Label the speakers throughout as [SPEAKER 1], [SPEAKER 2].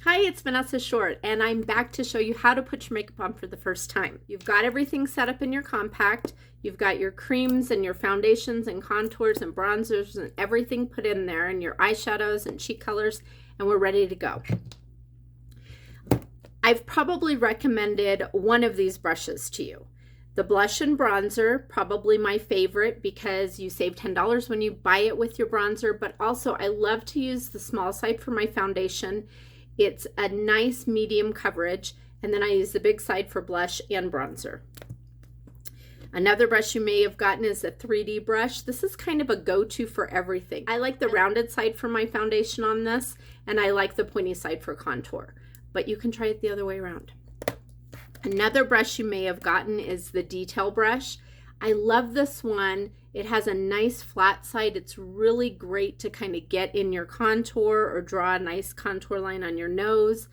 [SPEAKER 1] Hi, it's Vanessa Short, and I'm back to show you how to put your makeup on for the first time. You've got everything set up in your compact. You've got your creams and your foundations and contours and bronzers and everything put in there, and your eyeshadows and cheek colors, and we're ready to go. I've probably recommended one of these brushes to you. The blush and bronzer, probably my favorite because you save $10 when you buy it with your bronzer, but also I love to use the small side for my foundation. It's a nice medium coverage, and then I use the big side for blush and bronzer. Another brush you may have gotten is a 3D brush. This is kind of a go-to for everything. I like the rounded side for my foundation on this, and I like the pointy side for contour, but you can try it the other way around. Another brush you may have gotten is the detail brush. I love this one. It has a nice flat side. It's really great to kind of get in your contour or draw a nice contour line on your nose.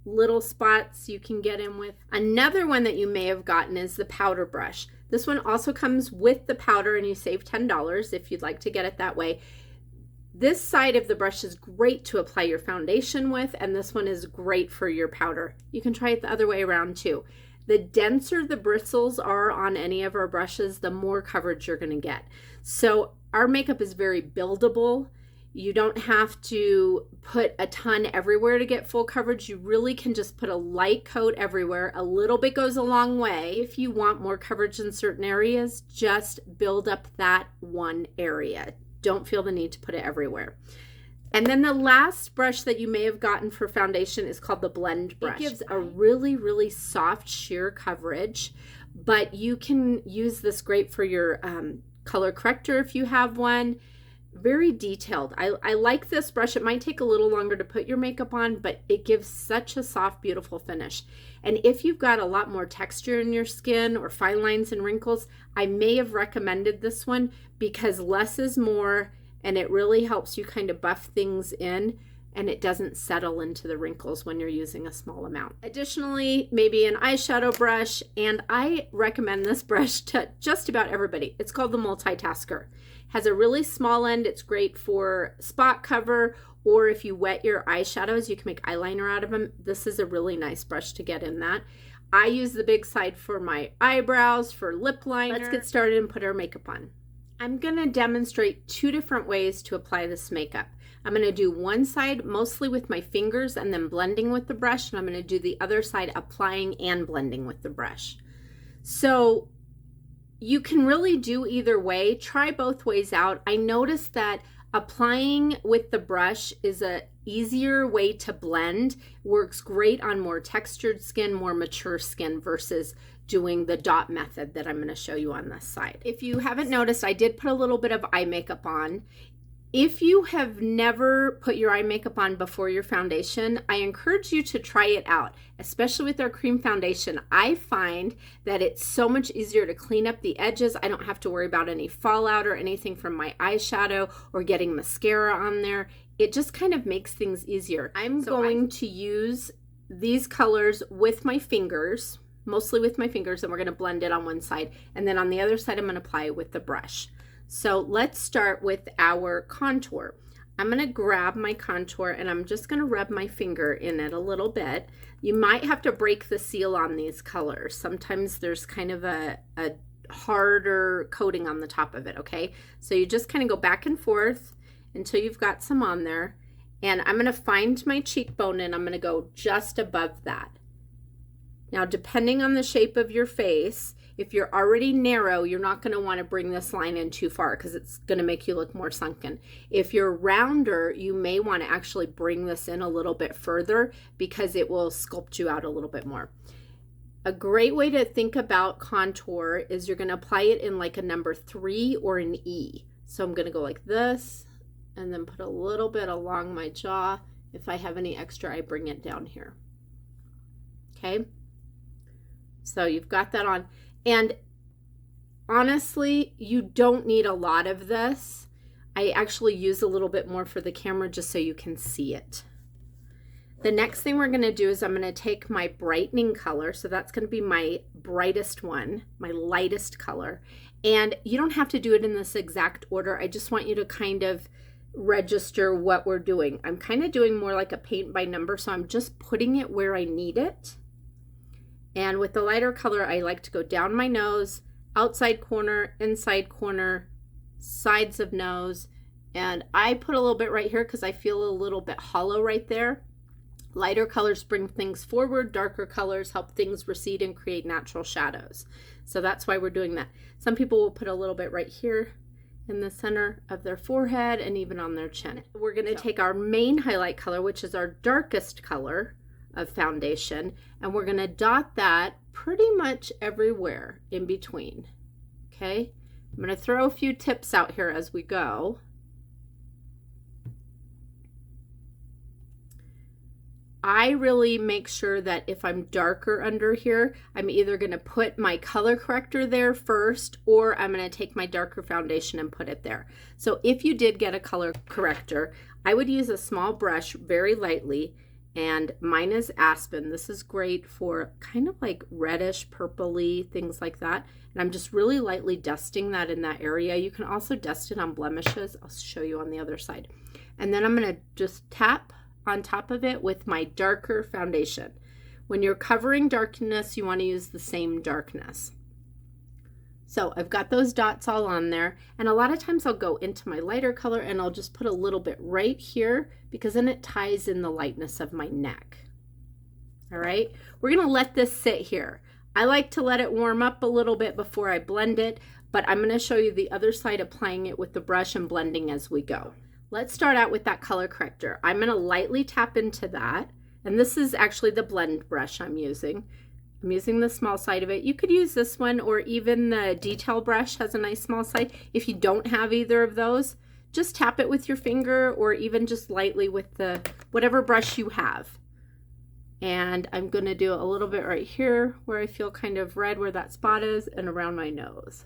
[SPEAKER 1] Little spots you can get in with. Another one that you may have gotten is the powder brush. This one also comes with the powder and you save $10 if you'd like to get it that way. This side of the brush is great to apply your foundation with, and this one is great for your powder. You can try it the other way around too. The denser the bristles are on any of our brushes, the more coverage you're going to get. So our makeup is very buildable. You don't have to put a ton everywhere to get full coverage. You really can just put a light coat everywhere. A little bit goes a long way. If you want more coverage in certain areas, just build up that one area. Don't feel the need to put it everywhere. And then the last brush that you may have gotten for foundation is called the blend brush. It gives a really, really soft sheer coverage, but you can use this great for your color corrector if you have one. Very detailed. I like this brush. It might take a little longer to put your makeup on, but it gives such a soft, beautiful finish. And if you've got a lot more texture in your skin or fine lines and wrinkles, I may have recommended this one because less is more, and it really helps you kind of buff things in, and it doesn't settle into the wrinkles when you're using a small amount. Additionally, maybe an eyeshadow brush, and I recommend this brush to just about everybody. It's called the Multitasker. Has a really small end. It's great for spot cover, or if you wet your eyeshadows, you can make eyeliner out of them. This is a really nice brush to get in that. I use the big side for my eyebrows, for lip liner. Let's get started and put our makeup on. I'm going to demonstrate two different ways to apply this makeup. I'm going to do one side mostly with my fingers and then blending with the brush, and I'm going to do the other side applying and blending with the brush. So you can really do either way. Try both ways out. I noticed that applying with the brush is a easier way to blend. Works great on more textured skin, more mature skin versus doing the dot method that I'm going to show you on this side. If you haven't noticed, I did put a little bit of eye makeup on. If you have never put your eye makeup on before your foundation, I encourage you to try it out, especially with our cream foundation. I find that it's so much easier to clean up the edges. I don't have to worry about any fallout or anything from my eyeshadow or getting mascara on there. It just kind of makes things easier. I'm going to use these colors with my fingers, mostly with my fingers, and we're going to blend it on one side, and then on the other side I'm going to apply it with the brush. So let's start with our contour. I'm going to grab my contour and I'm just going to rub my finger in it a little bit. You might have to break the seal on these colors. Sometimes there's kind of a harder coating on the top of it, okay? So you just kind of go back and forth until you've got some on there. And I'm going to find my cheekbone and I'm going to go just above that. Now, depending on the shape of your face, if you're already narrow, you're not going to want to bring this line in too far because it's going to make you look more sunken. If you're rounder, you may want to actually bring this in a little bit further because it will sculpt you out a little bit more. A great way to think about contour is you're going to apply it in like a number 3 or an E. So I'm going to go like this and then put a little bit along my jaw. If I have any extra, I bring it down here. Okay. So you've got that on. And honestly, you don't need a lot of this. I actually use a little bit more for the camera just so you can see it. The next thing we're going to do is I'm going to take my brightening color. So that's going to be my brightest one, my lightest color. And you don't have to do it in this exact order. I just want you to kind of register what we're doing. I'm kind of doing more like a paint by number, so I'm just putting it where I need it. And with the lighter color, I like to go down my nose, outside corner, inside corner, sides of nose, and I put a little bit right here because I feel a little bit hollow right there. Lighter colors bring things forward, darker colors help things recede and create natural shadows. So that's why we're doing that. Some people will put a little bit right here in the center of their forehead and even on their chin. We're going to take our main highlight color, which is our darkest color of foundation, and we're going to dot that pretty much everywhere in between. Okay, I'm going to throw a few tips out here as we go. I really make sure that if I'm darker under here, I'm either going to put my color corrector there first, or I'm going to take my darker foundation and put it there. So if you did get a color corrector, I would use a small brush very lightly, and mine is Aspen. This is great for kind of like reddish, purpley, things like that. And I'm just really lightly dusting that in that area. You can also dust it on blemishes. I'll show you on the other side. And then I'm going to just tap on top of it with my darker foundation. When you're covering darkness, you want to use the same darkness. So I've got those dots all on there, and a lot of times I'll go into my lighter color and I'll just put a little bit right here because then it ties in the lightness of my neck. All right, we're gonna let this sit here. I like to let it warm up a little bit before I blend it, but I'm gonna show you the other side applying it with the brush and blending as we go. Let's start out with that color corrector. I'm going to lightly tap into that, and this is actually the blend brush I'm using. I'm using the small side of it. You could use this one, or even the detail brush has a nice small side. If you don't have either of those, just tap it with your finger, or even just lightly with the whatever brush you have. And I'm going to do a little bit right here where I feel kind of red where that spot is, and around my nose.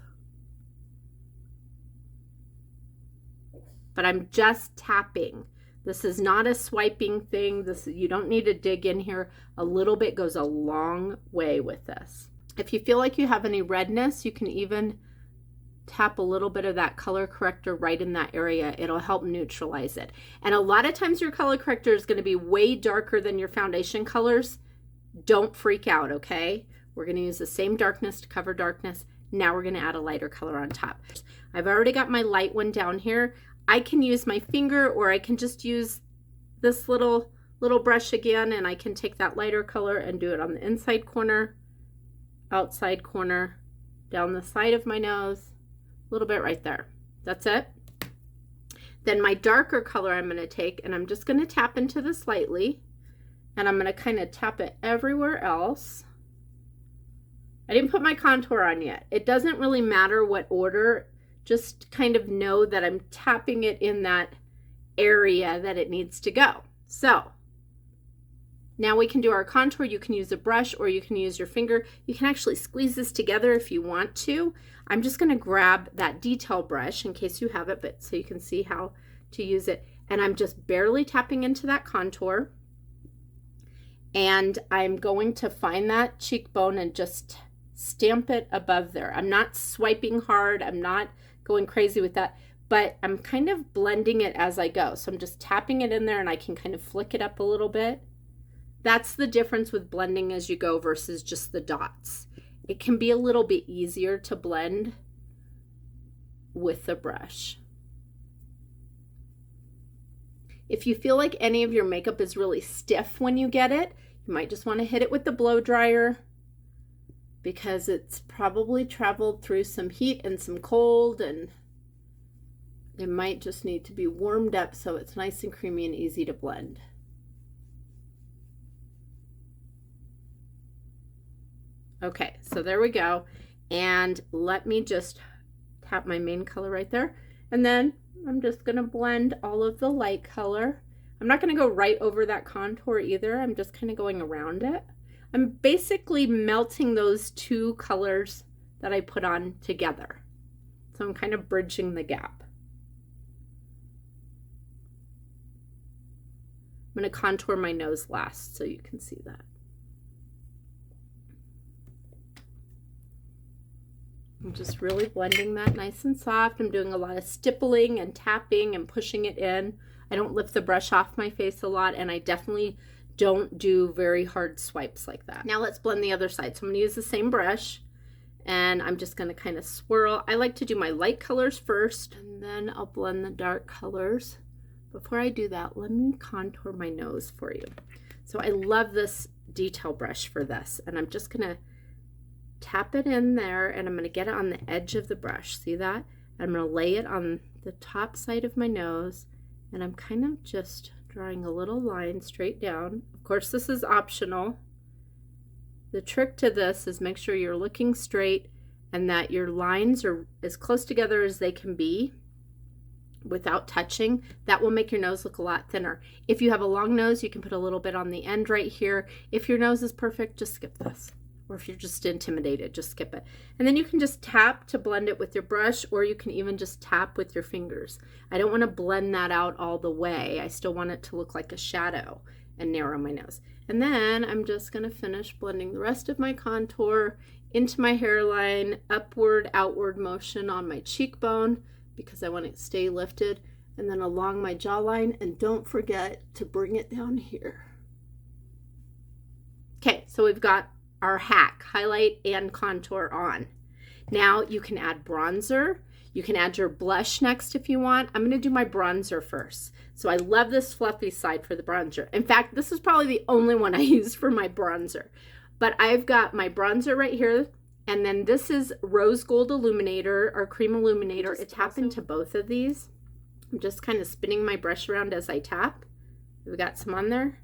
[SPEAKER 1] But I'm just tapping. This is not a swiping thing. You don't need to dig in here. A little bit goes a long way with this. If you feel like you have any redness, you can even tap a little bit of that color corrector right in that area. It'll help neutralize it. And a lot of times your color corrector is going to be way darker than your foundation colors. Don't freak out, okay? We're going to use the same darkness to cover darkness. Now we're going to add a lighter color on top. I've already got my light one down here. I can use my finger, or I can just use this little brush again, and I can take that lighter color and do it on the inside corner, outside corner, down the side of my nose, a little bit right there. That's it. Then my darker color I'm going to take, and I'm just going to tap into this lightly, and I'm going to kind of tap it everywhere else. I didn't put my contour on yet. It doesn't really matter what order. Just kind of know that I'm tapping it in that area that it needs to go. So now we can do our contour. You can use a brush, or you can use your finger. You can actually squeeze this together if you want to. I'm just going to grab that detail brush in case you have it, but so you can see how to use it. And I'm just barely tapping into that contour. And I'm going to find that cheekbone and just stamp it above there. I'm not swiping hard. I'm not going crazy with that, but I'm kind of blending it as I go. So I'm just tapping it in there, and I can kind of flick it up a little bit. That's the difference with blending as you go versus just the dots. It can be a little bit easier to blend with the brush. If you feel like any of your makeup is really stiff when you get it, you might just want to hit it with the blow dryer, because it's probably traveled through some heat and some cold, and it might just need to be warmed up so it's nice and creamy and easy to blend. Okay, so there we go. And let me just tap my main color right there. And then I'm just gonna blend all of the light color. I'm not gonna go right over that contour either. I'm just kind of going around it. I'm basically melting those two colors that I put on together. So I'm kind of bridging the gap. I'm going to contour my nose last so you can see that. I'm just really blending that nice and soft. I'm doing a lot of stippling and tapping and pushing it in. I don't lift the brush off my face a lot, and I definitely don't do very hard swipes like that. Now let's blend the other side. So I'm going to use the same brush, and I'm just going to kind of swirl. I like to do my light colors first, and then I'll blend the dark colors. Before I do that, let me contour my nose for you. So I love this detail brush for this, and I'm just going to tap it in there, and I'm going to get it on the edge of the brush. See that? I'm going to lay it on the top side of my nose, and I'm kind of just drawing a little line straight down. Of course, this is optional. The trick to this is make sure you're looking straight and that your lines are as close together as they can be without touching. That will make your nose look a lot thinner. If you have a long nose, you can put a little bit on the end right here. If your nose is perfect, just skip this. Or if you're just intimidated, just skip it. And then you can just tap to blend it with your brush, or you can even just tap with your fingers. I don't want to blend that out all the way. I still want it to look like a shadow and narrow my nose. And then I'm just going to finish blending the rest of my contour into my hairline, upward, outward motion on my cheekbone because I want it to stay lifted, and then along my jawline, and don't forget to bring it down here. Okay, so we've got our hack, highlight and contour on. Now you can add bronzer. You can add your blush next if you want. I'm going to do my bronzer first. So I love this fluffy side for the bronzer. In fact, this is probably the only one I use for my bronzer. But I've got my bronzer right here, and then this is Rose Gold Illuminator or Cream Illuminator. I tap into both of these. I'm just kind of spinning my brush around as I tap. We've got some on there.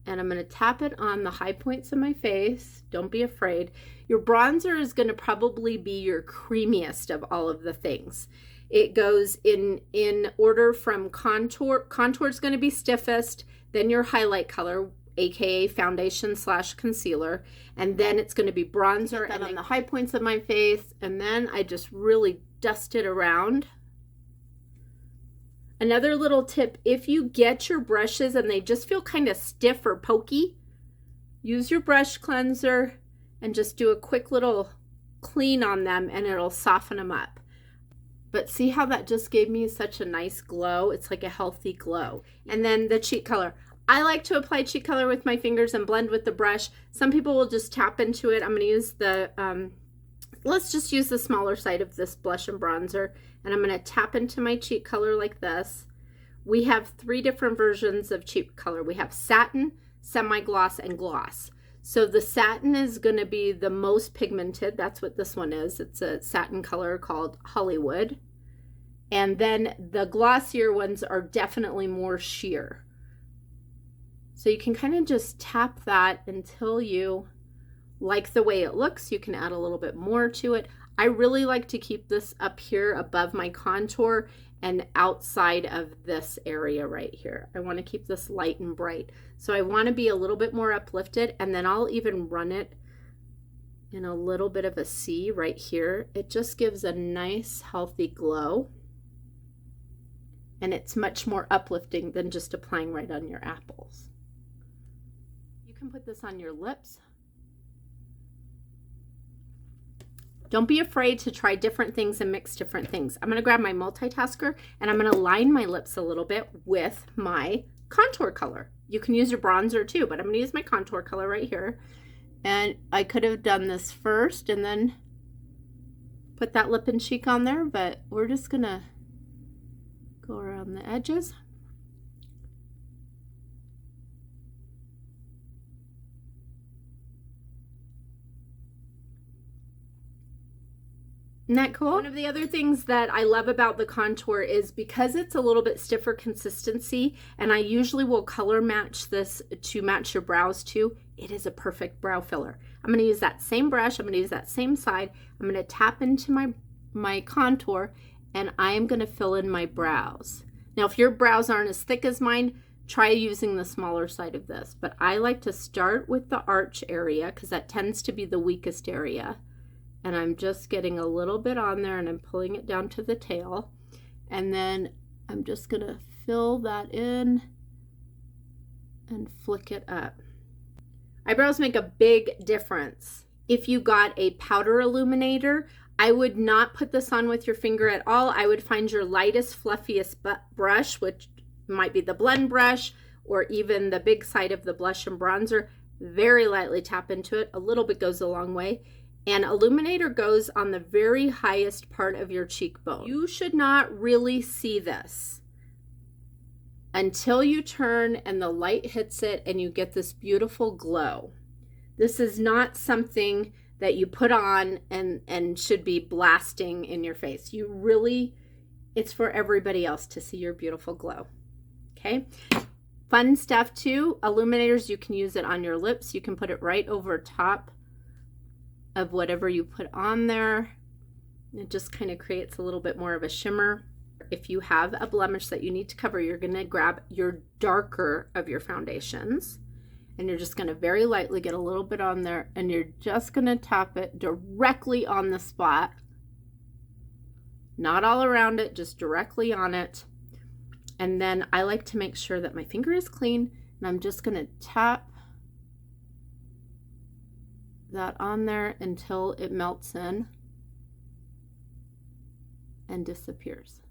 [SPEAKER 1] And I'm going to tap it on the high points of my face. Don't be afraid. Your bronzer is going to probably be your creamiest of all of the things. It goes in order from contour. Contour is going to be stiffest, then your highlight color, aka foundation / concealer, and then it's going to be bronzer and on the high points of my face, and then I just really dust it around. Another little tip, if you get your brushes and they just feel kind of stiff or pokey, use your brush cleanser and just do a quick little clean on them and it'll soften them up. But see how that just gave me such a nice glow? It's like a healthy glow. And then the cheek color. I like to apply cheek color with my fingers and blend with the brush. Some people will just tap into it. I'm going to use the, let's just use the smaller side of this blush and bronzer. And I'm going to tap into my cheek color like this. We have 3 different versions of cheek color. We have satin, semi-gloss, and gloss. So the satin is going to be the most pigmented. That's what this one is. It's a satin color called Hollywood. And then the glossier ones are definitely more sheer. So you can kind of just tap that until you like the way it looks. You can add a little bit more to it. I really like to keep this up here above my contour and outside of this area right here. I want to keep this light and bright. So I want to be a little bit more uplifted, and then I'll even run it in a little bit of a C right here. It just gives a nice healthy glow, and it's much more uplifting than just applying right on your apples. You can put this on your lips. Don't be afraid to try different things and mix different things. I'm going to grab my multitasker and I'm going to line my lips a little bit with my contour color. You can use your bronzer too, but I'm going to use my contour color right here. And I could have done this first and then put that lip and cheek on there, but we're just going to go around the edges. Isn't that cool? One of the other things that I love about the contour is because it's a little bit stiffer consistency, and I usually will color match this to match your brows too, it is a perfect brow filler. I'm going to use that same brush. I'm going to use that same side. I'm going to tap into my contour, and I am going to fill in my brows. Now, if your brows aren't as thick as mine, try using the smaller side of this. But I like to start with the arch area because that tends to be the weakest area. And I'm just getting a little bit on there and I'm pulling it down to the tail. And then I'm just going to fill that in and flick it up. Eyebrows make a big difference If you got a powder illuminator, I would not put this on with your finger at all. I would find your lightest, fluffiest brush, which might be the blend brush or even the big side of the blush and bronzer. Very lightly tap into it. A little bit goes a long way. And illuminator goes on the very highest part of your cheekbone. You should not really see this until you turn and the light hits it and you get this beautiful glow. This is not something that you put on and should be blasting in your face. You really, it's for everybody else to see your beautiful glow. Okay. Fun stuff too. Illuminators, you can use it on your lips. You can put it right over top of whatever you put on there. It just kind of creates a little bit more of a shimmer. If you have a blemish that you need to cover, you're going to grab your darker of your foundations and you're just going to very lightly get a little bit on there and you're just going to tap it directly on the spot. Not all around it, just directly on it. And then I like to make sure that my finger is clean and I'm just going to tap that on there until it melts in and disappears.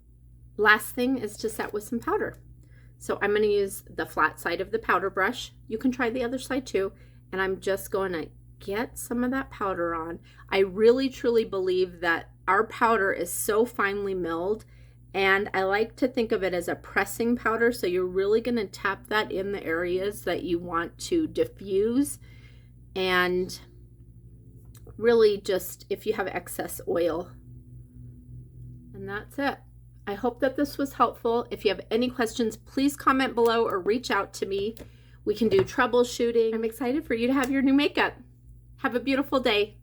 [SPEAKER 1] Last thing is to set with some powder. So I'm going to use the flat side of the powder brush. You can try the other side too. And I'm just going to get some of that powder on. I really truly believe that our powder is so finely milled, and I like to think of it as a pressing powder. So you're really going to tap that in the areas that you want to diffuse, and really just if you have excess oil. And that's it. I hope that this was helpful. If you have any questions, please comment below or reach out to me. We can do troubleshooting. I'm excited for you to have your new makeup. Have a beautiful day.